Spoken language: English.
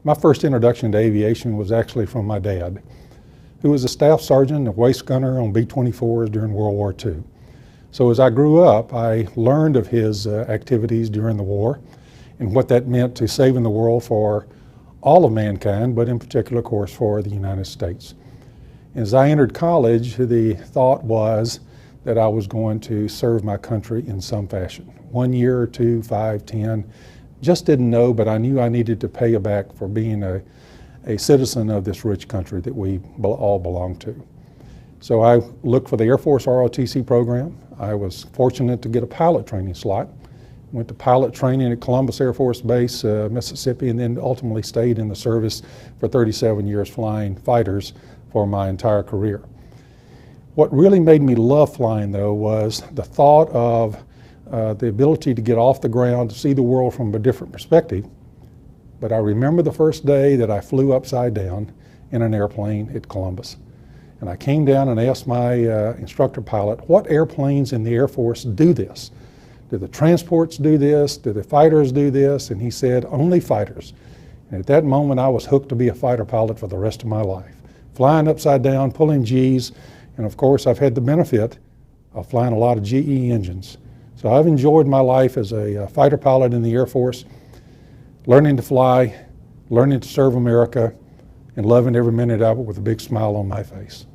My first introduction to aviation was actually from my dad, who was a staff sergeant and waist gunner on B-24s during World War II. So as I grew up, I learned of his activities during the war and what that meant to saving the world for all of mankind, but in particular, of course, for the United States. As I entered college, the thought was that I was going to serve my country in some fashion. 1 year or 2, 5, 10, just didn't know, but I knew I needed to pay back for being a citizen of this rich country that we all belong to. So I looked for the Air Force ROTC program. I was fortunate to get a pilot training slot. Went to pilot training at Columbus Air Force Base, Mississippi, and then ultimately stayed in the service for 37 years flying fighters for my entire career. What really made me love flying, though, was the thought of the ability to get off the ground, to see the world from a different perspective. But I remember the first day that I flew upside down in an airplane at Columbus. And I came down and asked my instructor pilot, what airplanes in the Air Force do this? Do the transports do this? Do the fighters do this? And he said, only fighters. And at that moment, I was hooked to be a fighter pilot for the rest of my life. Flying upside down, pulling G's, and of course, I've had the benefit of flying a lot of GE engines. So I've enjoyed my life as a fighter pilot in the Air Force, learning to fly, learning to serve America, and loving every minute of it with a big smile on my face.